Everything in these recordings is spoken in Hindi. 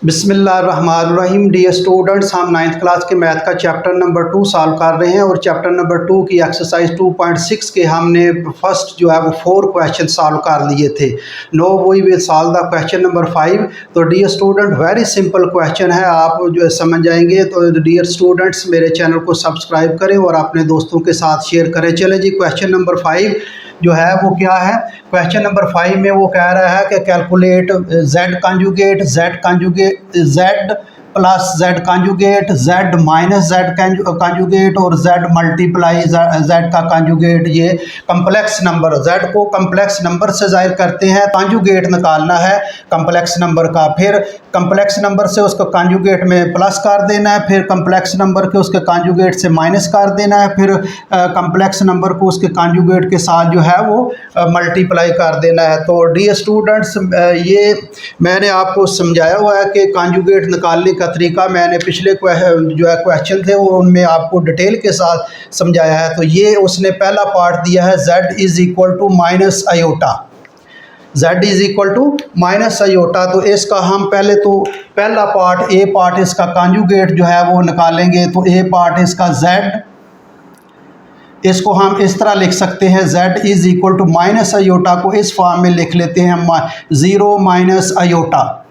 बिस्मिल्लाहिर्रहमानिर्रहीम। डियर स्टूडेंट्स, हम 9th क्लास के मैथ का चैप्टर नंबर 2 सॉल्व कर रहे हैं और चैप्टर नंबर 2 की एक्सरसाइज 2.6 के हमने फर्स्ट जो है वो 4 क्वेश्चन सॉल्व कर लिए थे। No we will solve the question number 5। तो dear student, very simple question है, आप जो समझ जाएंगे। तो डियर स्टूडेंट्स, मेरे चैनल को सब्सक्राइब करें और अपने दोस्तों के साथ शेयर करें। चलें जी, क्वेश्चन नंबर 5 जो है वो क्या है। क्वेश्चन नंबर 5 में वो कह रहा है कि calculate z plus z conjugate, z minus z conjugate और z मल्टीप्लाई z का कॉन्जुगेट। ये कम्प्लेक्स नंबर, z को कम्प्लेक्स नंबर से जाहिर करते हैं, कॉन्जुगेट निकालना है कम्प्लेक्स नंबर का। फिर कम्प्लेक्स नंबर से उसको कॉन्जुगेट में प्लस कर देना है, फिर कम्प्लेक्स नंबर के उसके कॉन्जुगेट से माइनस कर देना है, फिर कम्प्लेक्स नंबर को उसके कॉन्जुगेट के साथ जो है वो मल्टीप्लाई कर देना है। तो डियर स्टूडेंट्स, ये मैंने आपको समझाया हुआ है कि कॉन्जुगेट निकालने का तरीका मैंने पिछले जो है क्वेश्चन थे वो उनमें आपको डिटेल के साथ समझाया है। तो ये उसने पहला पार्ट दिया है z is equal to minus iota, z is equal to minus iota. तो इसका हम पहले तो पहला पार्ट ए पार्ट इसका कॉन्जुगेट जो है वो निकालेंगे। तो ए पार्ट इसका z, इसको हम इस तरह लिख सकते हैं, z is equal to minus iota को इस फॉर्म में लिख लेते हैं, 0 माइनस आयोटा।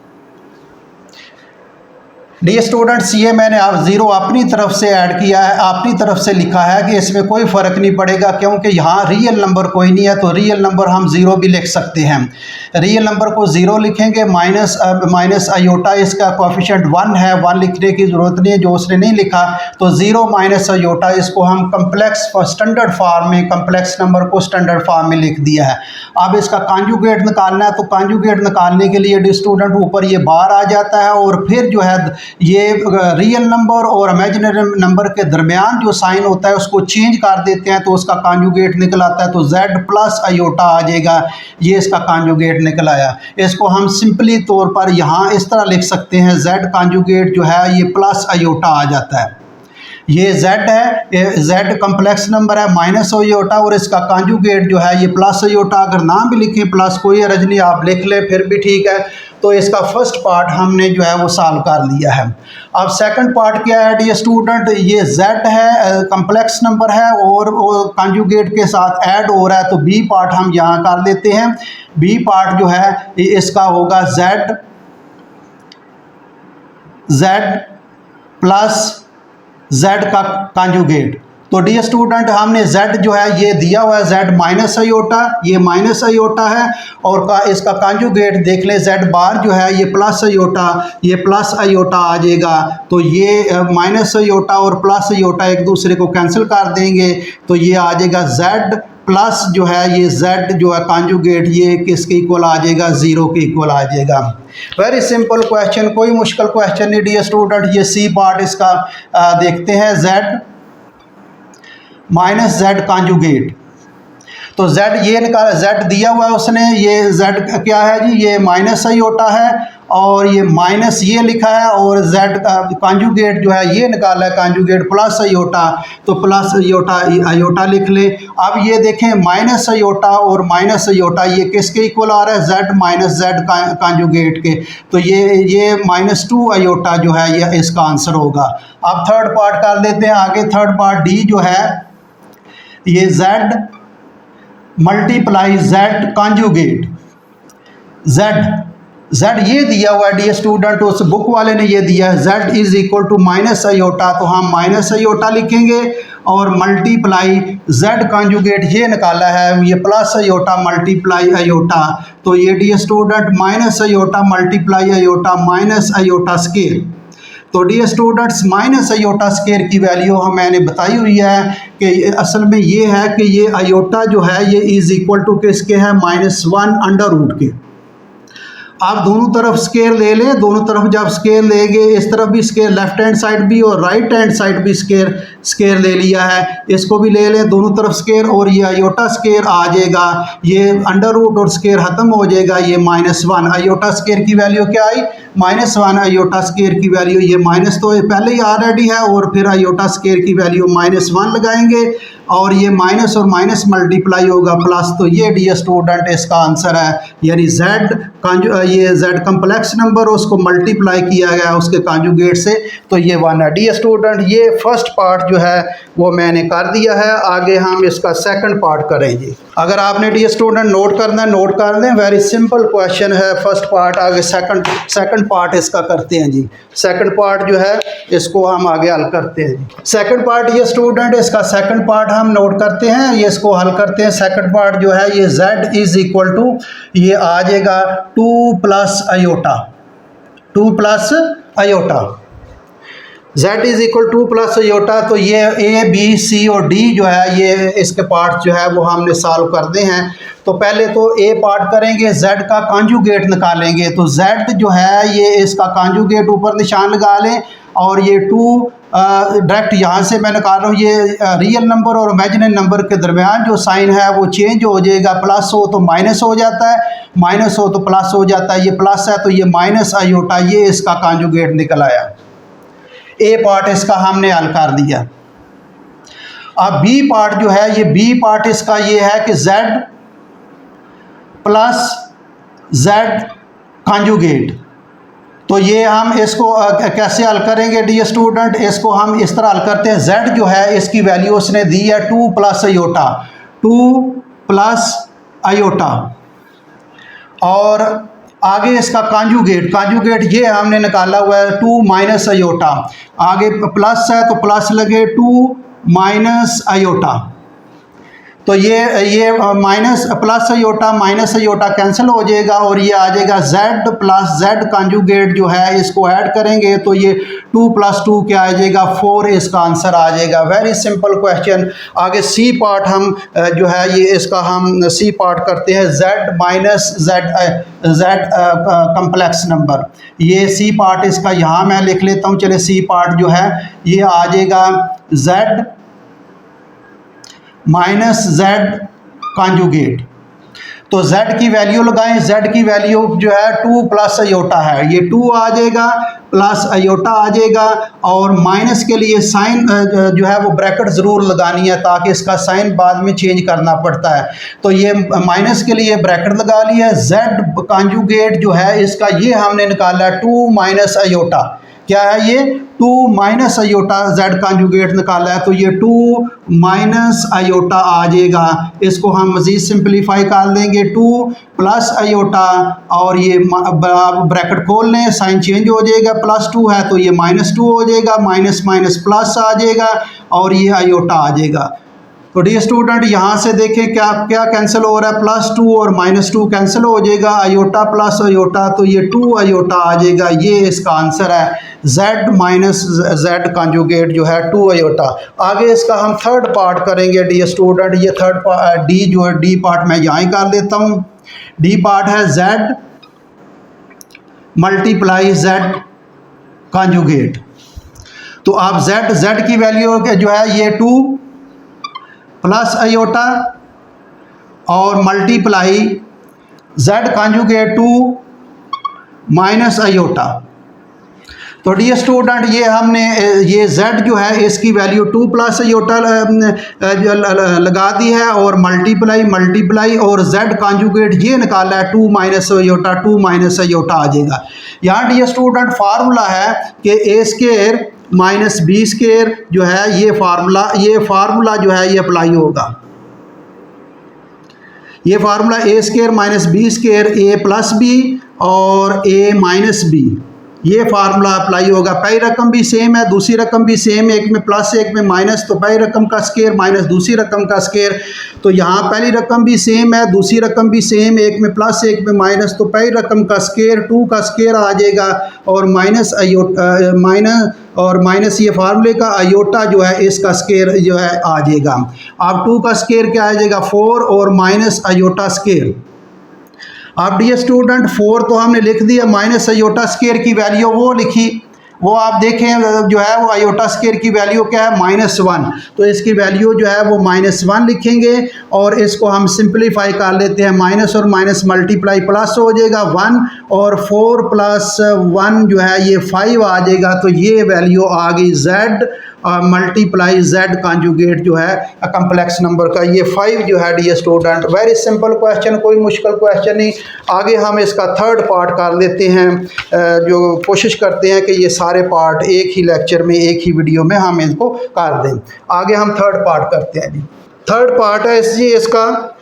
डियर स्टूडेंट्स, ये मैंने आप 0 अपनी तरफ से ऐड किया है, अपनी तरफ से लिखा है कि इसमें कोई फ़र्क नहीं पड़ेगा क्योंकि यहाँ रियल नंबर कोई नहीं है। तो रियल नंबर हम 0 भी लिख सकते हैं। रियल नंबर को 0 लिखेंगे, माइनस आयोटा इसका कोएफिशिएंट 1 है, 1 लिखने की ज़रूरत नहीं है जो उसने नहीं लिखा। तो 0 माइनस आयोटा इसको हम कम्प्लेक्स स्टैंडर्ड फॉर्म में, कम्प्लेक्स नंबर को स्टैंडर्ड फॉर्म में लिख दिया है। अब इसका कॉन्जुगेट निकालना है। तो कॉन्जुगेट निकालने के लिए डियर स्टूडेंट ऊपर ये बार आ जाता है और फिर जो है ये रियल नंबर और इमेजिनरी नंबर के दरमियान जो साइन होता है उसको चेंज कर देते हैं, तो उसका कॉन्जुगेट निकल आता है। तो z प्लस आयोटा आ जाएगा, ये इसका कॉन्जुगेट निकल आया। इसको हम सिंपली तौर पर यहाँ इस तरह लिख सकते हैं, z कॉन्जुगेट जो है ये प्लस आयोटा आ जाता है। ये z है, z कम्प्लेक्स नंबर है माइनस आयोटा और इसका कॉन्जुगेट जो है ये प्लस आयोटा। अगर नाम भी लिखें प्लस, कोई हर्ज नहीं, आप लिख लें फिर भी ठीक है। तो इसका फर्स्ट पार्ट हमने जो है वो सॉल्व कर लिया है। अब सेकंड पार्ट क्या है डियर स्टूडेंट, ये z है, कम्प्लेक्स नंबर है और कॉन्जुगेट के साथ ऐड हो रहा है। तो b पार्ट हम यहाँ कर लेते हैं। b पार्ट जो है इसका होगा z प्लस z का कॉन्जुगेट। तो डियर स्टूडेंट, हमने z जो है ये दिया हुआ है, z माइनस आयोटा, ये माइनस आयोटा है और इसका कॉन्जुगेट देख लें, z बार जो है ये प्लस आयोटा, ये प्लस आयोटा आ जाएगा। तो ये माइनस आयोटा और प्लस आयोटा एक दूसरे को कैंसिल कर देंगे, तो ये आ जाएगा z प्लस जो है ये z जो है कॉन्जुगेट ये किसके इक्वल आ जाएगा, 0 के इक्वल आ जाएगा। वेरी सिंपल क्वेश्चन, कोई मुश्किल क्वेश्चन नहीं डियर स्टूडेंट। ये सी पार्ट इसका देखते हैं, z माइनस z कॉन्जुगेट। तो z ये निकाला, z दिया हुआ है उसने, ये z क्या है जी, ये माइनस आयोटा है और ये माइनस ये लिखा है और z का कॉन्जुगेट जो है ये निकाला है, कॉन्जुगेट प्लस आयोटा। तो प्लस आयोटा लिख ले। अब ये देखें, माइनस आयोटा और माइनस आयोटा ये किसके इक्वल आ रहा है, z माइनस z कॉन्जुगेट के। तो ये -2 आयोटा जो है ये इसका आंसर होगा। अब थर्ड पार्ट कर लेते हैं आगे। थर्ड पार्ट d जो है ये z multiply z conjugate, z ये दिया हुआ है डियर स्टूडेंट, उस बुक वाले ने ये दिया है, z is equal to minus iota. तो हम माइनस आयोटा लिखेंगे और मल्टीप्लाई z कॉन्जुगेट ये निकाला है, ये प्लस आयोटा मल्टीप्लाई आयोटा। तो ये dear student minus iota multiply iota minus iota square. तो dear students, minus iota square की वैल्यू मैंने बताई हुई है कि असल में ये है कि ये आयोटा जो है ये इज इक्वल टू किसके है, -1 अंडर रूट के। आप दोनों तरफ स्केयर ले लें, दोनों तरफ जब स्केयर लेंगे, इस तरफ भी स्केयर, लेफ्ट हैंड साइड भी और राइट हैंड साइड भी स्केयर ले लिया है, इसको भी ले लें दोनों तरफ स्केयर और ये आयोटा स्केयर आ जाएगा, ये अंडर रूट और स्केयर ख़त्म हो जाएगा, ये -1। आयोटा स्केयर की वैल्यू क्या आई, -1। आयोटा स्केयर की वैल्यू ये माइनस तो पहले ही ऑलरेडी है और फिर आयोटा स्केयर की वैल्यू -1 लगाएंगे और ये माइनस और माइनस मल्टीप्लाई होगा प्लस, तो ये डियर स्टूडेंट इसका आंसर है, यानी ये z कम्प्लेक्स नंबर उसको मल्टीप्लाई किया गया उसके कॉन्जुगेट से, तो ये 1 है। डियर स्टूडेंट ये फर्स्ट पार्ट जो है वो मैंने कर दिया है, आगे हम इसका सेकंड पार्ट करेंगे। अगर आपने डियर स्टूडेंट नोट करना है नोट कर दें, वेरी सिंपल क्वेश्चन है फर्स्ट पार्ट, आगे सेकंड पार्ट इसका करते हैं जी। सेकंड पार्ट जो है इसको हम आगे हल करते हैं। सेकंड पार्ट ये स्टूडेंट इसका सेकंड पार्ट हम नोट करते हैं, ये इसको हल करते हैं। सेकंड पार्ट जो है ये z इज इक्वल टू ये आ जाएगा 2 plus iota, 2 plus iota, z is equal 2 plus iota. तो ये a b c और d जो है ये इसके पार्ट जो है वो हमने सॉल्व करते हैं। तो पहले तो a पार्ट करेंगे, z का कॉन्जुगेट निकालेंगे। तो z जो है ये इसका कॉन्जुगेट ऊपर निशान लगा लें, और ये 2 डायरेक्ट यहाँ से मैं निकाल रहा हूँ, ये रियल नंबर और इमेजिनरी नंबर के दरमियान जो साइन है वो चेंज हो जाएगा, प्लस हो तो माइनस हो जाता है, माइनस हो तो प्लस हो जाता है। ये प्लस है तो ये माइनस आयोटा, ये इसका कॉन्जुगेट निकल आया। ए पार्ट इसका हमने हल कर दिया। अब बी पार्ट जो है, ये बी पार्ट इसका ये है कि z प्लस z कॉन्जुगेट। तो ये हम इसको कैसे हल करेंगे डियर स्टूडेंट, इसको हम इस तरह हल करते हैं। z जो है इसकी वैल्यू उसने दी है 2 प्लस आयोटा, 2 प्लस आयोटा, और आगे इसका कॉन्जुगेट ये हमने निकाला हुआ है 2 माइनस आयोटा, आगे प्लस है तो प्लस लगे 2 माइनस आयोटा। तो ये minus plus iota minus iota cancel हो जाएगा, और ये आ जाएगा z प्लस z कॉन्जुगेट जो है इसको ऐड करेंगे तो ये 2 प्लस 2 क्या आ जाएगा 4, इसका आंसर आ जाएगा। Very simple question. आगे सी पार्ट हम जो है ये इसका हम सी पार्ट करते हैं, z minus z complex number. ये सी पार्ट इसका यहाँ मैं लिख लेता हूँ, चले सी पार्ट जो है ये आ जाएगा z माइनस z कॉन्जुगेट। तो z की वैल्यू लगाएं, z की वैल्यू जो है 2 प्लस आयोटा है, ये 2 आ जाएगा प्लस आयोटा आ जाएगा, और माइनस के लिए साइन जो है वो ब्रैकेट ज़रूर लगानी है ताकि इसका साइन बाद में चेंज करना पड़ता है। तो ये माइनस के लिए ब्रैकेट लगा लिया। z कॉन्जुगेट जो है इसका ये हमने निकाला 2 माइनस आयोटा, क्या है ये 2 माइनस आयोटा z कॉन्जुगेट निकाला है, तो ये 2 माइनस आयोटा आ जाएगा। इसको हम मज़ीद सिंप्लीफाई कर देंगे, 2 प्लस आयोटा, और ये ब्रैकेट खोल लें, साइन चेंज हो जाएगा, प्लस 2 है तो ये माइनस 2 हो जाएगा, माइनस माइनस प्लस आ जाएगा, और ये आयोटा आ जाएगा। तो डियर स्टूडेंट यहाँ से देखें क्या क्या कैंसिल हो रहा है, प्लस 2 और माइनस 2 कैंसिल हो जाएगा, आयोटा प्लस आयोटा, तो ये 2 आयोटा आ जाएगा। ये इसका आंसर है, z माइनस z कॉन्जुगेट जो है 2 आयोटा। आगे इसका हम थर्ड पार्ट करेंगे डियर स्टूडेंट। ये थर्ड पार्ट डी जो है, डी पार्ट मैं यहाँ ही कर देता हूँ। डी पार्ट है z मल्टीप्लाई z कॉन्जुगेट। तो आप z की वैल्यू जो है ये 2 प्लस आयोटा और multiply z conjugate 2 minus iota. तो डियर स्टूडेंट ये हमने ये z जो है इसकी वैल्यू 2 प्लस आयोटा लगा दी है, और मल्टीप्लाई और z कॉन्जुगेट ये निकाला है 2 माइनस आयोटा, 2 माइनस आयोटा आ जाएगा। यहाँ डियर स्टूडेंट फार्मूला है कि a square minus B square जो है ये फार्मूला जो है ये अप्लाई होगा। ये formula a square minus B square a plus B और a माइनस बी, ये फार्मूला अप्लाई होगा। पहली रकम भी सेम है, दूसरी रकम भी सेम, एक में प्लस एक में माइनस, तो पहली रकम का स्क्वायर माइनस दूसरी रकम का स्क्वायर। तो यहाँ पहली रकम भी सेम है, दूसरी रकम भी सेम, एक में प्लस एक में माइनस, तो पहली रकम का स्क्वायर 2 का स्क्वायर आ जाएगा, और माइनस ये फार्मूले का आयोटा जो है इसका स्क्वायर जो है आ जाएगा। अब 2 का स्क्वायर क्या आ जाएगा 4, और माइनस आयोटा स्क्वायर। अब डियर स्टूडेंट 4 तो हमने लिख दिया, माइनस आयोटा स्क्वायर की वैल्यू वो लिखी, वो आप देखें जो है वो आयोटा स्क्वायर की वैल्यू क्या है -1, तो इसकी वैल्यू जो है वो -1 लिखेंगे, और इसको हम सिंप्लीफाई कर लेते हैं। माइनस और माइनस मल्टीप्लाई प्लस हो जाएगा 1, और 4 + 1 जो है ये 5 आ जाएगा। तो ये वैल्यू आ गई z मल्टीप्लाई जेड कॉन्जुगेट जो है कम्प्लेक्स नंबर का। ये 5 जो है dear student very simple question, कोई मुश्किल क्वेश्चन नहीं। आगे हम इसका थर्ड पार्ट कर लेते हैं, जो कोशिश करते हैं कि ये सारे पार्ट एक ही लेक्चर में एक ही वीडियो में हम इसको कर दें। आगे हम थर्ड पार्ट करते हैं जी। थर्ड पार्ट है इसका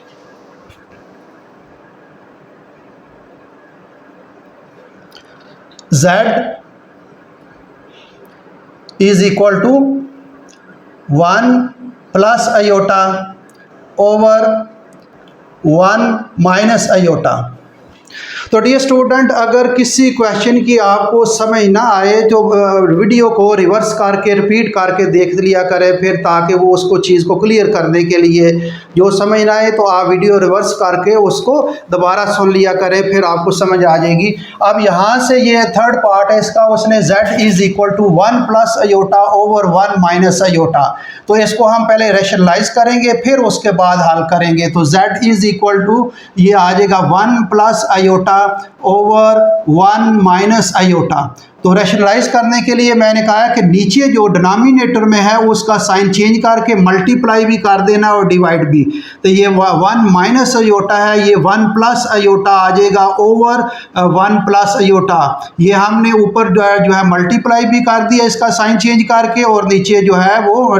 z is equal to 1 plus iota over 1 minus iota. तो डियर स्टूडेंट अगर किसी क्वेश्चन की आपको समझ ना आए तो वीडियो को रिवर्स करके रिपीट करके देख लिया करें, फिर ताकि वो उसको चीज़ को क्लियर करने के लिए जो समझ ना आए तो आप वीडियो रिवर्स करके उसको दोबारा सुन लिया करें, फिर आपको समझ आ जाएगी। अब यहाँ से ये थर्ड पार्ट है इसका, उसने z is equal to 1 plus iota over 1 minus iota. तो इसको हम पहले रैशनलाइज करेंगे फिर उसके बाद हल करेंगे। तो z इज इक्वल टू ये आ जाएगा 1 plus iota over 1 minus iota. तो रैशनलाइज करने के लिए मैंने कहा कि नीचे जो डिनोमिनेटर में है उसका साइन चेंज करके मल्टीप्लाई भी कर देना और डिवाइड भी। तो ये 1 माइनस आयोटा है, ये 1 प्लस आयोटा आ जाएगा ओवर 1 प्लस आयोटा। ये हमने ऊपर जो है मल्टीप्लाई भी कर दिया इसका साइन चेंज करके, और नीचे जो है वो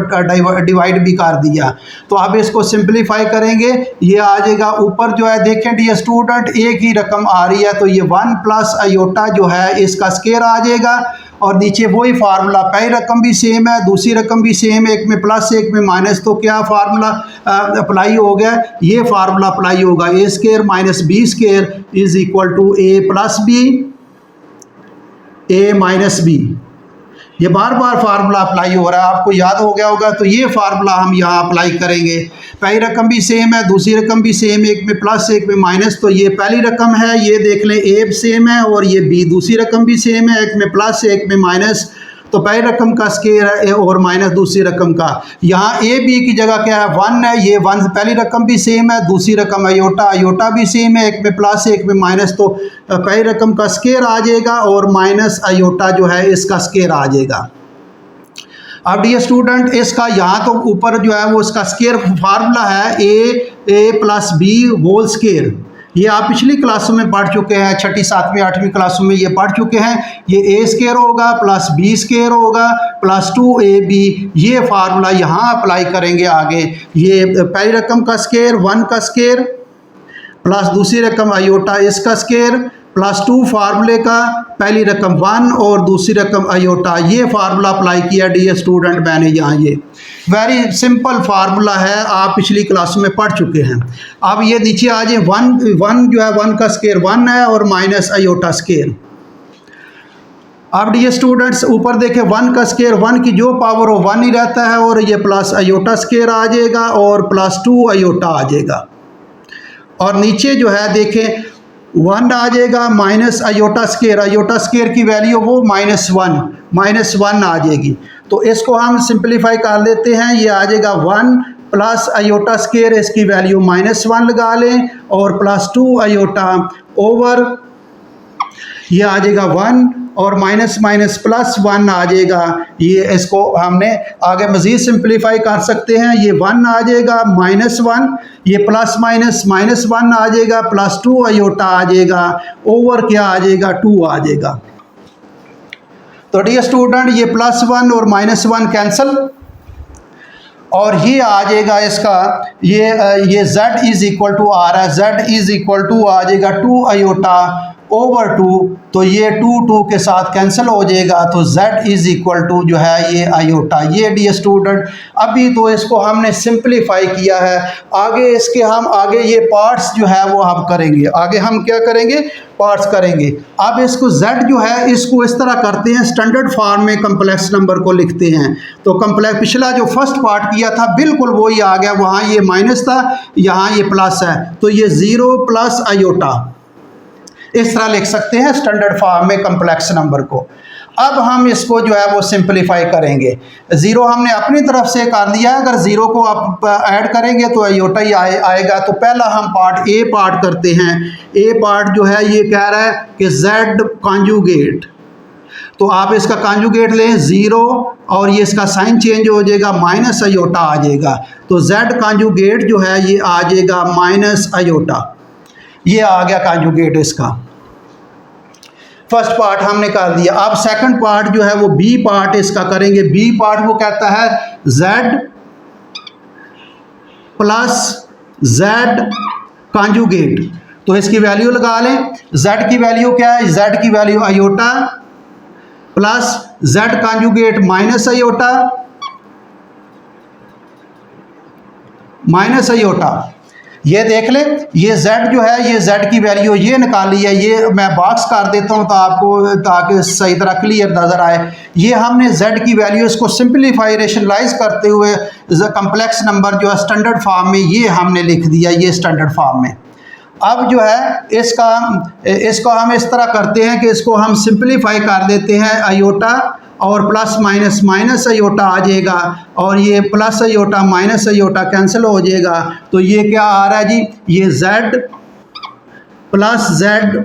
डिवाइड भी कर दिया। तो अब इसको सिंप्लीफाई करेंगे, ये आ जाएगा ऊपर जो है देखें डियर स्टूडेंट एक ही रकम आ रही है, तो ये 1 प्लस आयोटा जो है इसका स्क्वायर आ जाएगा, और नीचे वही फार्मूला, पहली रकम भी सेम है दूसरी रकम भी सेम है, एक में प्लस एक में माइनस, तो क्या फार्मूला अप्लाई हो गया, ये फार्मूला अप्लाई होगा A square minus B square is equal to A plus B A minus B. ये बार बार फार्मूला अप्लाई हो रहा है, आपको याद हो गया होगा। तो ये फार्मूला हम यहाँ अप्लाई करेंगे, पहली रकम भी सेम है दूसरी रकम भी सेम है, एक में प्लस एक में माइनस, तो ये पहली रकम है ये देख लें ए सेम है, और ये बी दूसरी रकम भी सेम है, एक में प्लस एक में माइनस, तो पहली रकम का स्क्वायर है और माइनस दूसरी रकम का। यहाँ ए बी की जगह क्या है 1 है, ये 1 पहली रकम भी सेम है दूसरी रकम आयोटा भी सेम है, एक में प्लस एक में माइनस, तो पहली रकम का स्क्वायर आ जाएगा और माइनस आयोटा जो है इसका स्क्वायर आ जाएगा। अब डियर स्टूडेंट इसका यहाँ तो ऊपर जो है वो इसका स्क्वायर फार्मूला है ए प्लस बी होल स्क्वायर। ये आप पिछली क्लासों में पढ़ चुके हैं, छठी सातवीं आठवीं क्लासों में ये पढ़ चुके हैं। ये ए स्क्वायर होगा प्लस बी स्क्वायर होगा प्लस 2ab, ये फार्मूला यहाँ अप्लाई करेंगे आगे। ये पहली रकम का स्क्वायर 1 का स्क्वायर प्लस दूसरी रकम आयोटा इसका स्क्वायर प्लस 2 फार्मूले का, पहली रकम 1 और दूसरी रकम आयोटा, ये फार्मूला अप्लाई किया डियर स्टूडेंट मैंने यहाँ। ये वेरी सिंपल फार्मूला है, आप पिछली क्लास में पढ़ चुके हैं। अब ये नीचे आ जाए 1 जो है 1 का स्क्वायर 1 है और माइनस आयोटा स्क्वायर। अब डियर स्टूडेंट्स ऊपर देखें 1 का स्क्वायर 1 की जो पावर हो 1 ही रहता है, और ये प्लस आयोटा स्क्वायर आ जाएगा और प्लस 2 आयोटा आ जाएगा, और नीचे जो है देखें 1 आ जाएगा माइनस आयोटा स्क्वायर की वैल्यू वो -1 आ जाएगी। तो इसको हम सिंप्लीफाई कर लेते हैं, ये आ जाएगा 1 प्लस आयोटा स्क्वायर, इसकी वैल्यू -1 लगा लें, और प्लस 2 आयोटा ओवर ये आ जाएगा 1 और माइनस माइनस प्लस 1 आ जाएगा। ये इसको हमने आगे मज़ीद सिंप्लीफाई कर सकते हैं, ये 1 आ जाएगा -1, ये प्लस माइनस -1 आ जाएगा, प्लस 2 आयोटा आ जाएगा, ओवर क्या आ जाएगा 2 आ जाएगा। तो डियर स्टूडेंट ये +1 और -1 कैंसिल, और ये आ जाएगा इसका ये z इज इक्वल टू आ रहा है, z इज इक्वल टू आ जाएगा 2 आयोटा ओवर 2, तो ये 2 के साथ कैंसिल हो जाएगा, तो z इज इक्वल टू जो है ये आयोटा। ये डियर स्टूडेंट अभी तो इसको हमने सिंप्लीफाई किया है, आगे इसके हम आगे ये पार्ट्स जो है वो हम करेंगे, आगे हम क्या करेंगे पार्ट्स करेंगे। अब इसको z जो है इसको इस तरह करते हैं, स्टैंडर्ड फॉर्म में कम्प्लेक्स नंबर को लिखते हैं। तो कम्प्लेक्स पिछला जो फर्स्ट पार्ट किया था बिल्कुल वही आ गया, वहाँ ये माइनस था यहाँ ये प्लस है, तो ये 0 प्लस आयोटा इस तरह लिख सकते हैं स्टैंडर्ड फॉर्म में कम्प्लेक्स नंबर को। अब हम इसको जो है वो सिंप्लीफाई करेंगे, 0 हमने अपनी तरफ से कर दिया है, अगर 0 को आप ऐड करेंगे तो आयोटा ही आएगा। तो पहला हम पार्ट ए पार्ट करते हैं। ए पार्ट जो है ये कह रहा है कि z कॉन्जुगेट, तो आप इसका कॉन्जुगेट लें 0 और ये इसका साइन चेंज हो जाएगा, माइनस आयोटा आ जाएगा। तो z कॉन्जुगेट जो है ये आ जाएगा माइनस आयोटा। ये आ गया कॉन्जुगेट इसका। फर्स्ट पार्ट हमने कर दिया। अब सेकंड पार्ट जो है वो बी पार्ट इसका करेंगे। बी पार्ट वो कहता है z प्लस z कॉन्जुगेट। तो इसकी वैल्यू लगा लें। z की वैल्यू क्या है? z की value iota plus z conjugate minus iota, minus iota. ये देख लें, ये z जो है ये z की वैल्यू ये निकाली है। ये मैं बॉक्स कर देता हूँ तो आपको, ताकि सही तरह क्लियर नज़र आए। ये हमने z की वैल्यू इसको सिंपलीफाई रेशनलाइज करते हुए कम्प्लेक्स नंबर जो है स्टैंडर्ड फॉर्म में ये हमने लिख दिया, ये स्टैंडर्ड फॉर्म में। अब जो है इसको हम इस तरह करते हैं कि इसको हम सिंपलीफाई कर देते हैं। आयोटा और प्लस माइनस माइनस आयोटा आ जाएगा और ये plus iota minus iota cancel हो जाएगा। तो ये क्या आ रहा है जी? ये z प्लस z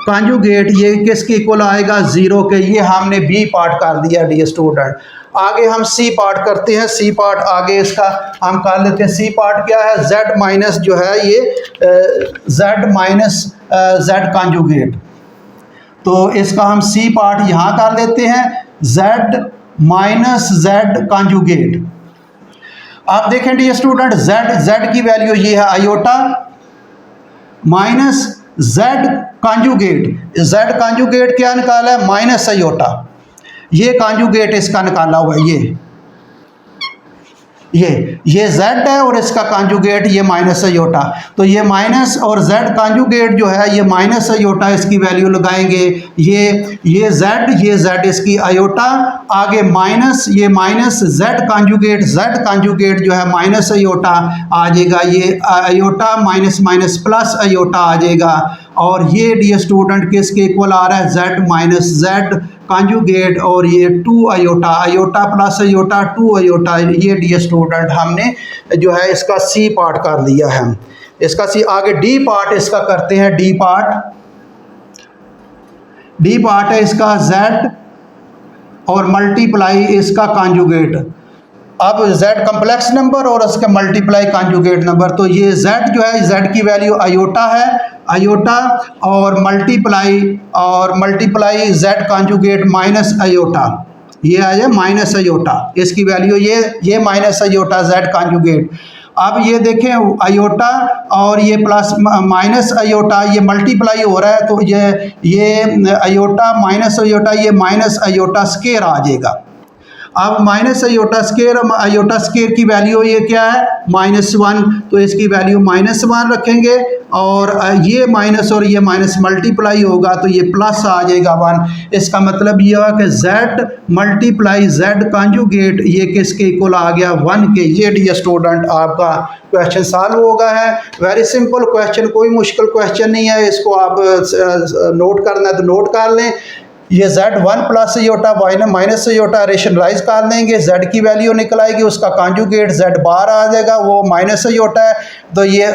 कॉन्जुगेट ये किसके इक्वल आएगा? 0 के। ये हमने बी पार्ट कर दिया डियर स्टूडेंट। आगे हम सी पार्ट करते हैं। सी पार्ट आगे इसका हम कर लेते हैं। सी पार्ट क्या है? z माइनस जो है ये z माइनस z कॉन्जुगेट। तो इसका हम सी पार्ट यहाँ कर लेते हैं, z माइनस z कॉन्जुगेट। आप देखें डियर स्टूडेंट, z की वैल्यू ये है iota minus z conjugate. z conjugate क्या निकाला है? Minus iota. ये कॉन्जुगेट इसका निकाला हुआ है, ये z है और इसका कॉन्जुगेट ये माइनस आयोटा। तो ये माइनस और z कॉन्जुगेट जो है ये माइनस आयोटा, इसकी वैल्यू लगाएंगे। ये z इसकी आयोटा, आगे माइनस, ये माइनस z कॉन्जुगेट जो है माइनस आयोटा आ जाएगा। ये iota minus minus plus iota आ जाएगा। और ये डियर स्टूडेंट किसके इक्वल आ रहा है? z माइनस z कॉन्जुगेट और ये 2 iota, iota plus iota 2 iota. ये डियर स्टूडेंट हमने जो है इसका सी पार्ट कर दिया है। इसका सी। आगे डी पार्ट इसका करते हैं। डी पार्ट है इसका z और मल्टीप्लाई इसका कॉन्जुगेट। अब z कम्प्लेक्स नंबर और उसके मल्टीप्लाई कॉन्जुगेट नंबर। तो ये z जो है z की वैल्यू आयोटा है, आयोटा और multiply z conjugate minus iota. ये आया माइनस आयोटा, इसकी वैल्यू ये माइनस आयोटा z कॉन्जुगेट। अब ये देखें आयोटा और ये प्लस माइनस आयोटा ये मल्टीप्लाई हो रहा है। तो ये आयोटा माइनस आयोटा, ये माइनस आयोटा स्केयर आ जाएगा। अब माइनस आयोटा स्केयर की वैल्यू ये क्या है? -1। तो इसकी वैल्यू -1 रखेंगे और ये माइनस और ये माइनस मल्टीप्लाई होगा तो ये प्लस आ जाएगा 1। इसका मतलब ये हुआ कि z मल्टीप्लाई z कॉन्जुगेट ये किसके इक्वल आ गया? 1 के। ये डियर स्टूडेंट आपका क्वेश्चन सॉल्व हो गया है। वेरी सिंपल क्वेश्चन, कोई मुश्किल क्वेश्चन नहीं है। इसको आप नोट करना है तो नोट कर लें। ये z 1 plus iota minus iota rationalize कर देंगे, z की वैल्यू निकल आएगी, उसका कॉन्जुगेट z बार आ जाएगा, वो माइनस आयोटा है। तो ये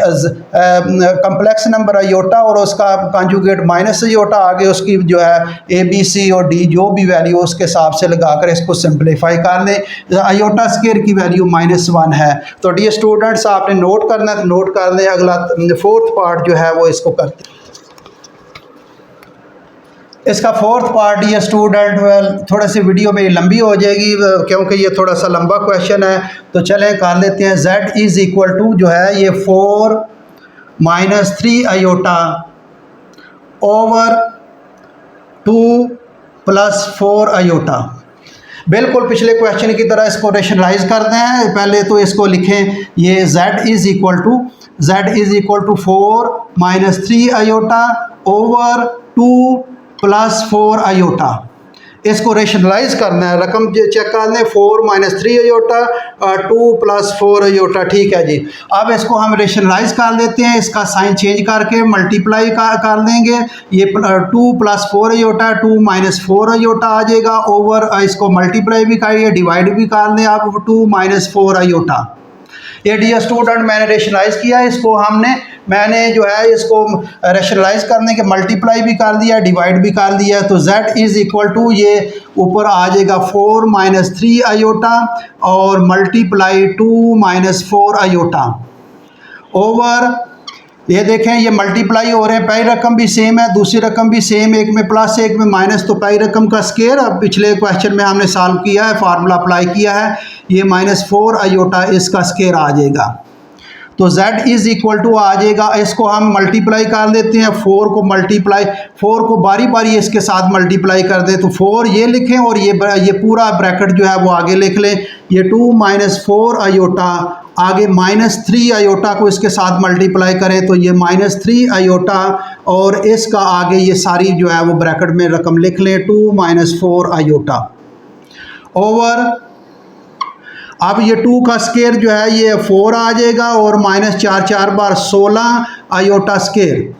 कम्प्लेक्स नंबर आयोटा और उसका कॉन्जुगेट माइनस आयोटा, आगे उसकी जो है a b c और d जो भी वैल्यू उसके हिसाब से लगाकर इसको सिंप्लीफाई कर लें। आयोटा स्केयर की वैल्यू -1 है। तो डियर स्टूडेंट्स आपने नोट करना है तो नोट कर लें। अगला 4th पार्ट जो है वो इसको करते हैं। इसका 4th पार्ट ये स्टूडेंट थोड़ा सी वीडियो में लंबी हो जाएगी क्योंकि ये थोड़ा सा लंबा क्वेश्चन है। तो चलें कर लेते हैं। z इज़ इक्वल टू जो है ये 4 - 3 आयोटा ओवर 2 + 4 आयोटा। बिल्कुल पिछले क्वेश्चन की तरह इसको रेशनलाइज करते हैं। पहले तो इसको लिखें, ये z is equal to 4 - 3 iota over 2 + 4 iota. इसको रेशनलाइज करना है, रकम चेक कर लें। 4 - 3 आयोटा 2 + 4 आयोटा। ठीक है जी। अब इसको हम रेशनलाइज कर लेते हैं, इसका साइन चेंज करके मल्टीप्लाई कर देंगे। ये 2 + 4 आयोटा 2 - 4 आयोटा आ जाएगा ओवर, इसको मल्टीप्लाई भी करिए डिवाइड भी कर लें आप 2 - 4 आयोटा। ये डियर स्टूडेंट मैंने रेशनलाइज किया, इसको मैंने जो है इसको रेशनलाइज करने के मल्टीप्लाई भी कर दिया, डिवाइड भी कर दिया। तो z इज़ इक्वल टू ये ऊपर आ जाएगा 4 माइनस 3 आयोटा और मल्टीप्लाई 2 माइनस 4 आयोटा ओवर, ये देखें ये मल्टीप्लाई हो रहे हैं, पहली रकम भी सेम है, दूसरी रकम भी सेम, एक में प्लस एक में माइनस, तो पहली रकम का स्केयर अब पिछले क्वेश्चन में हमने सॉल्व किया है, फार्मूला अप्लाई किया है, ये -4 आयोटा इसका स्केयर आ जाएगा। तो z इज़ इक्वल टू आ जाएगा, इसको हम मल्टीप्लाई कर देते हैं, 4 को बारी बारी इसके साथ मल्टीप्लाई कर दें, तो 4 ये लिखें और ये पूरा ब्रैकेट जो है वो आगे लिख लें, ये 2 माइनस 4 आयोटा, आगे -3 आयोटा को इसके साथ मल्टीप्लाई करें तो ये -3 आयोटा और इसका आगे ये सारी जो है वो ब्रैकेट में रकम लिख लें 2 माइनस 4 आयोटा ओवर, अब ये 2 का स्केयर जो है ये 4 आ जाएगा और -4 4 बार 16 आयोटा स्केयर,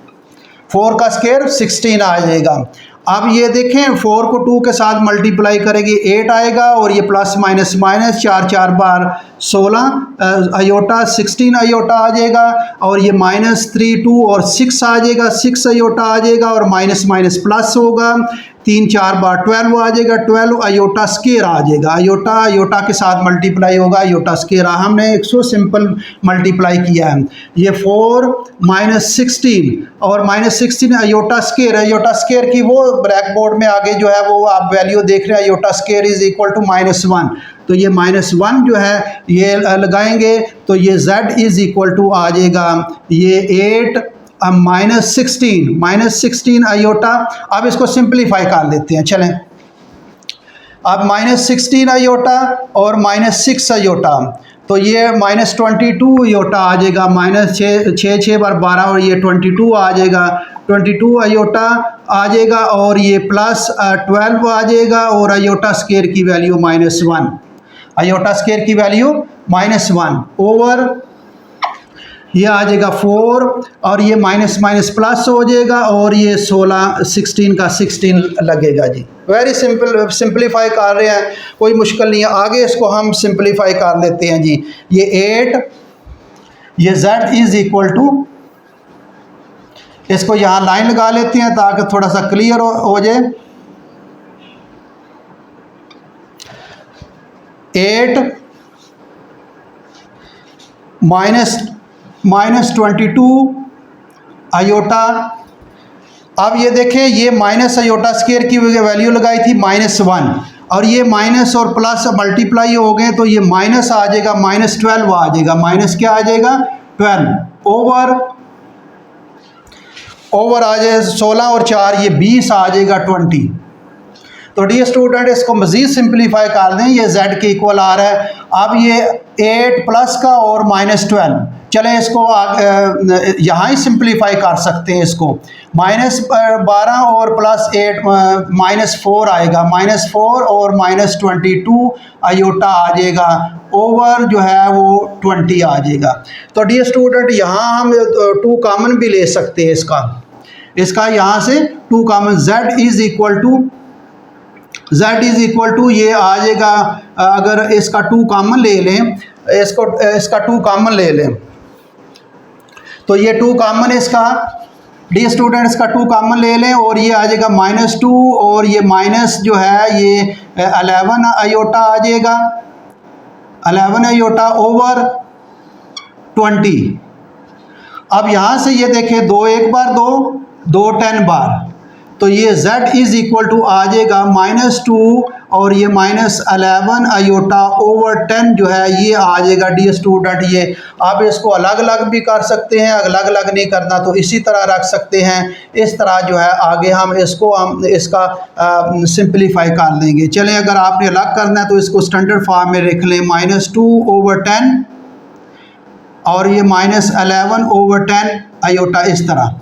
4 का स्केयर 16 आ जाएगा। अब ये देखें 4 को 2 के साथ मल्टीप्लाई करेंगे 8 आएगा और ये प्लस माइनस 4 4 बार 16 आयोटा 16 आयोटा आ जाएगा और ये -3 2 और 6 आ जाएगा, 6 आयोटा आ जाएगा और माइनस माइनस प्लस होगा, 3 4 बार 12 आ जाएगा, 12 आयोटा स्केयर आ जाएगा, आयोटा आयोटा के साथ मल्टीप्लाई होगा, आयोटा स्केयर हमने 100 सिंपल मल्टीप्लाई किया है। ये 4 माइनस 16 और -16 आयोटा स्केयर की वो ब्लैक बोर्ड में आगे जो है वो आप वैल्यू देख रहे हैं, iota square is equal to -1, तो ये -1 जो है ये लगाएंगे तो ये z इज इक्वल टू आ जाएगा ये 8 -16 आयोटा। अब इसको सिंप्लीफाई कर लेते हैं, चलें अब -16 आयोटा और -6 आयोटा, तो ये -22 आयोटा आ जाएगा, -6 बार 12 और ये 22 आ जाएगा, 22 आयोटा आ जाएगा और ये प्लस 12 आ जाएगा और आयोटा स्केयर की वैल्यू -1, आयोटा स्केयर की वैल्यू -1 ओवर ये आ जाएगा 4 और ये माइनस माइनस प्लस हो जाएगा और ये 16 का 16 लगेगा जी। वेरी सिंपल, सिंप्लीफाई कर रहे हैं, कोई मुश्किल नहीं है। आगे इसको हम सिंप्लीफाई कर लेते हैं जी। ये 8, ये z इज़ इक्वल टू, इसको यहाँ लाइन लगा लेते हैं ताकि थोड़ा सा क्लियर हो जाए। 8 -22 आयोटा। अब ये देखें ये माइनस आयोटा स्केयर की वैल्यू लगाई थी -1 और ये माइनस और प्लस मल्टीप्लाई हो गए तो ये माइनस आ जाएगा, -12 आ जाएगा, माइनस क्या आ जाएगा 12 ओवर आ जाए 16 और 4 ये 20 आ जाएगा 20। तो डियर स्टूडेंट इसको मज़ीद सिंप्लीफाई कर दें, ये z के इक्वल आ रहा है। अब ये 8 प्लस का और -12, चलें इसको यहाँ ही सिंप्लीफाई कर सकते हैं। इसको -12 और +8 -4 आएगा, -4 और -22 आयोटा आ जाएगा ओवर जो है वो 20 आ जाएगा। तो डियर स्टूडेंट यहाँ हम 2 कॉमन भी ले सकते हैं, इसका यहाँ से 2 common, z is equal to ये आ जाएगा, अगर इसका 2 कॉमन ले लें, इसका 2 कॉमन ले लें तो ये 2 कॉमन इसका, डी स्टूडेंट इसका 2 कॉमन ले लें और ये आ जाएगा -2 और ये माइनस जो है ये 11 आयोटा आ जाएगा, 11 आयोटा ओवर 20। अब यहाँ से ये देखें 2 1 बार 2 10 बार, तो ये z इज़ इक्वल टू आ जाएगा -2 और ये -11 आयोटा ओवर 10 जो है ये आ जाएगा। डी स्टूडेंट ये आप इसको अलग अलग भी कर सकते हैं, अलग अलग नहीं करना तो इसी तरह रख सकते हैं। इस तरह जो है आगे हम इसका सिंप्लीफाई कर लेंगे। चलें अगर आपने अलग करना है तो इसको स्टैंडर्ड फॉर्म में रख लें, -2 ओवर 10 और ये -11 ओवर 10 आयोटा, इस तरह।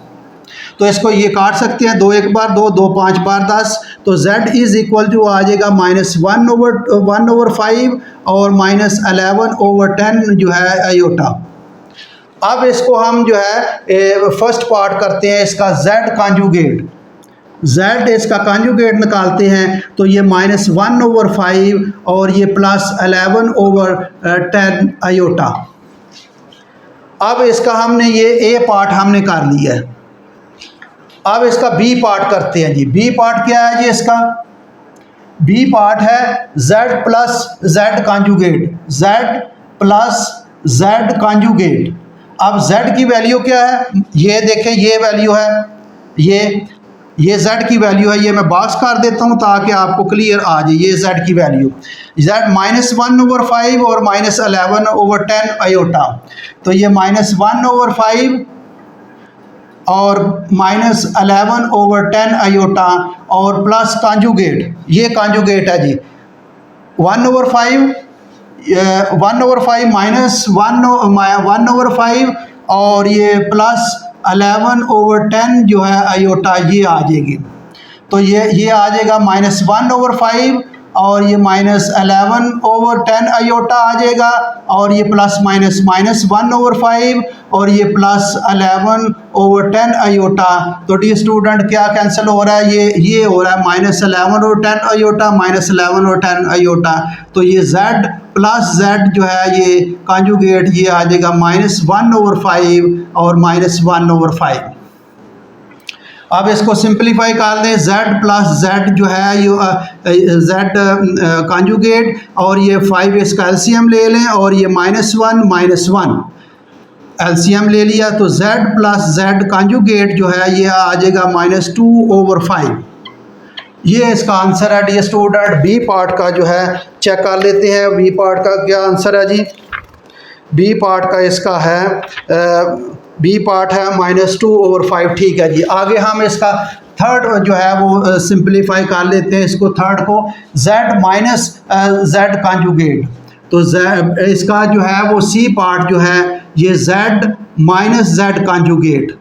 तो इसको ये काट सकते हैं, 2 1 बार 2 5 बार 10, तो z इज़ इक्वल टू आ जाएगा -1 ओवर 5 और -11 ओवर 10 जो है आयोटा। अब इसको हम जो है फर्स्ट पार्ट करते हैं, इसका z कॉन्जुगेट, z इसका कॉन्जुगेट निकालते हैं तो ये -1 ओवर 5 और ये +11 ओवर 10 आयोटा। अब इसका हमने ये ए पार्ट हमने कर लिया है। अब इसका बी पार्ट करते हैं जी। बी पार्ट क्या है जी इसका? बी पार्ट है z plus Z conjugate, z plus Z conjugate. अब z की वैल्यू क्या है? ये देखें, ये वैल्यू है, ये z की वैल्यू है। ये मैं बॉक्स कर देता हूँ ताकि आपको क्लियर आ जाए। ये z की वैल्यू z -1/5 और -11/10 आयोटा। तो ये -1/5 और -11/10 आयोटा और प्लस कॉन्जुगेट, ये कॉन्जुगेट है जी 1/5 -1/5 और ये प्लस 11/10 जो है आयोटा, ये आ जाएगी। तो ये आ जाएगा -1/5 और ये -11/10 आयोटा आ जाएगा और ये प्लस माइनस -1/5 और ये प्लस 11/10 आयोटा। तो डी स्टूडेंट क्या कैंसिल हो रहा है? ये हो रहा है -11/10 आयोटा, -11/10 आयोटा। तो ये z प्लस z जो है ये कॉन्जुगेट, ये आ जाएगा -1/5 और -1/5। अब इसको सिंप्लीफाई कर दें। z प्लस z जो है ये z कॉन्जुगेट और ये 5 इसका एलसीएम ले लें और ये -1 एलसीएम ले लिया। तो z प्लस z कॉन्जुगेट जो है ये आ जाएगा -2/5। ये इसका आंसर है डी स्टूडेंट। बी पार्ट का जो है चेक कर लेते हैं। बी पार्ट का क्या आंसर है जी? बी पार्ट का इसका है बी पार्ट है -2/5। ठीक है जी। आगे हम इसका थर्ड जो है वो सिंप्लीफाई कर लेते हैं। इसको थर्ड को z माइनस z कॉन्जुगेट। तो z इसका जो है वो सी पार्ट जो है ये z माइनस z कॉन्जुगेट।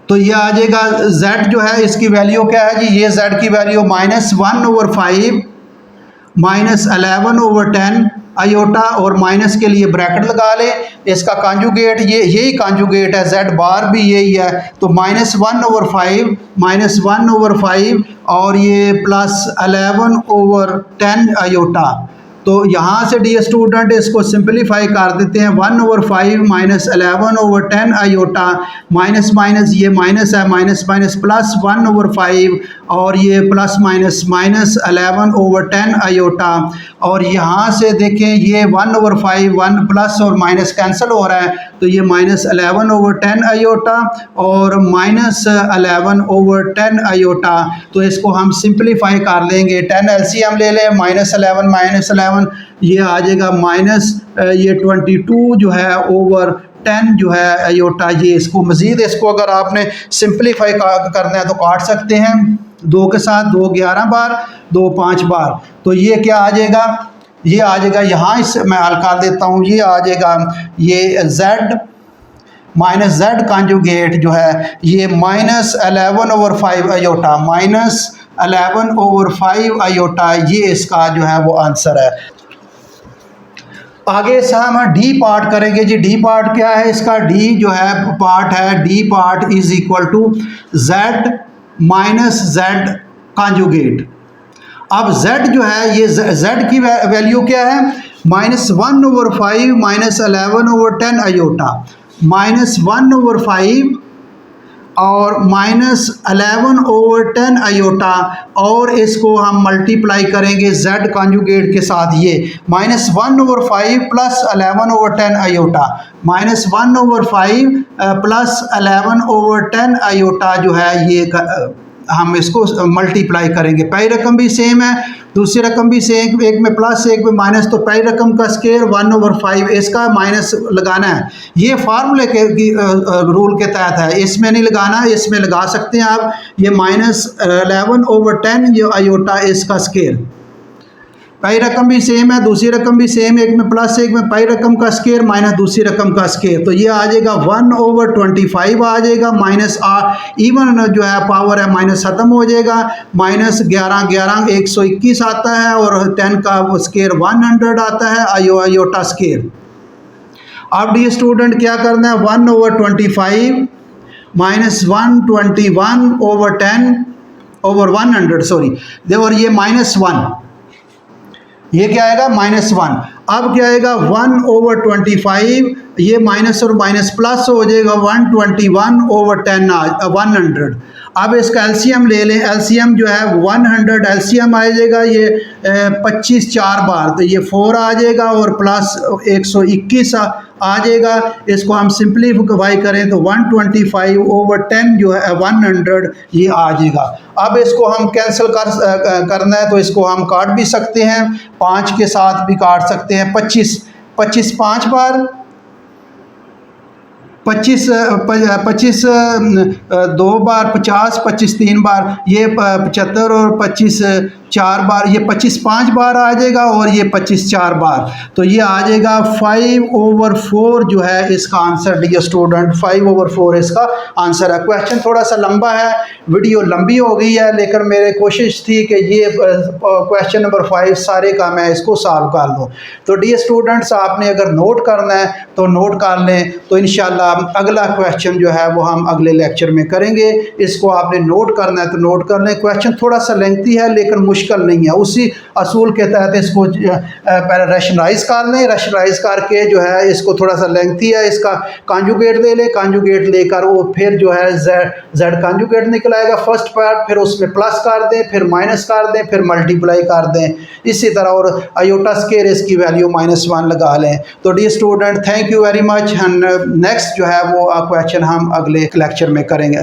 तो ये आ जाएगा z जो है इसकी वैल्यू क्या है जी? ये z की वैल्यू -1/5 -11/10 आयोटा और माइनस के लिए ब्रैकेट लगा ले। इसका कॉन्जुगेट यही कॉन्जुगेट है, z बार भी यही है। तो -1/5 और ये प्लस 11/10 आयोटा। तो यहाँ से डी स्टूडेंट इसको सिंप्लीफाई कर देते हैं। 1/5 -11/10 आयोटा माइनस माइनस, ये माइनस है, माइनस माइनस प्लस 1/5 और ये प्लस माइनस -11/10 आयोटा। और यहाँ से देखें ये 1/5 1 प्लस और माइनस कैंसिल हो रहा है। तो ये -11/10 आयोटा और -11/10 आयोटा। तो इसको हम सिंप्लीफाई कर लेंगे। 10 एलसीएम ले लें, -11 ये आ जाएगा ये 22 जो है ओवर 10 जो है आयोटा। ये इसको मज़ीद इसको अगर आपने सिंप्लीफाई करना है तो काट सकते हैं 2 के साथ, 2 11 बार, 2 5 बार। तो ये क्या आ जाएगा? ये आ जाएगा यहाँ इस मैं हल कर देता हूँ। ये आ जाएगा ये z माइनस z कॉन्जुगेट जो है ये -11/5 आयोटा, -11/5 आयोटा। ये इसका जो है वो आंसर है। आगे से हम डी पार्ट करेंगे जी। डी पार्ट क्या है इसका? डी जो है पार्ट है, D part is equal to z minus z conjugate. अब z जो है ये z की वैल्यू क्या है? -1/5 -11/10 आयोटा, -1/5 और -11/10 आयोटा। और इसको हम मल्टीप्लाई करेंगे z कॉन्जुगेट के साथ। ये -1/5 प्लस 11/10 आयोटा, -1/5 प्लस 11/10 आयोटा जो है ये हम इसको मल्टीप्लाई करेंगे। पहली रकम भी सेम है, दूसरी रकम भी सेम, एक में प्लस एक में माइनस। तो पहली रकम का स्क्वायर 1/5, इसका माइनस लगाना है। ये फार्मूले के रूल के तहत है, इसमें नहीं लगाना, इसमें लगा सकते हैं आप। ये -11/10 ये आयोटा इसका स्क्वायर। पहली रकम भी सेम है, दूसरी रकम भी सेम, एक में प्लस एक में पहली रकम का स्क्वायर माइनस दूसरी रकम का स्क्वायर। तो ये आ जाएगा 1/25 आ जाएगा, माइनस इवन जो है पावर है माइनस खत्म हो जाएगा। -11 121 आता है और 10 का स्क्वायर 100 आता है आयोटा स्क्वायर। अब डी स्टूडेंट क्या करना है? 1/25 -121/10/100 सॉरी, और ये -1, ये क्या आएगा? -1। अब क्या आएगा 1/25, ये माइनस और माइनस प्लस हो जाएगा 121/10 100। अब इसका एलसीएम ले लें, एलसीएम जो है 100 एलसीएम आ जाएगा, ये 25 4 बार, तो ये 4 आ जाएगा और प्लस 121 आ जाएगा। इसको हम सिंप्लीफाई करें तो 125/10 जो है 100 ये आ जाएगा। अब इसको हम कैंसिल करना है तो इसको हम काट भी सकते हैं, 5 के साथ भी काट सकते हैं। 25 25 5 बार, 25 25 2 बार 50, 25 3 बार, ये 75 और 25 4 बार, ये 25 5 बार आ जाएगा और ये 25 4 बार, तो ये आ जाएगा 5/4 जो है इसका आंसर। डियर स्टूडेंट 5/4 इसका आंसर है। क्वेश्चन थोड़ा सा लंबा है, वीडियो लंबी हो गई है, लेकिन मेरे कोशिश थी कि ये क्वेश्चन नंबर 5 सारे का मैं इसको सॉल्व कर लूँ। तो डियर स्टूडेंट्स, आपने अगर नोट करना है तो नोट कर लें, तो इंशाल्लाह अगला क्वेश्चन जो है वो हम अगले लेक्चर में करेंगे। इसको आपने नोट करना है तो नोट कर लें। क्वेश्चन थोड़ा सा लेंथी है लेकिन मुश्किल नहीं है, उसी असूल के तहत इसको पहले रैशनलाइज कर लें, रैशनलाइज करके जो है इसको थोड़ा सा लेंथी है, इसका कॉन्जुगेट ले लें, कॉन्जुगेट लेकर वो फिर जो है जेड कॉन्जुगेट निकल आएगा फर्स्ट पार्ट, फिर उसमें प्लस कर दें, फिर माइनस कर दें, फिर मल्टीप्लाई कर दें, इसी तरह, और आयोटा स्केयर इसकी वैल्यू -1 लगा लें। तो dear student, thank you very much, and next जो है वो क्वेश्चन हम अगले लेक्चर में करेंगे।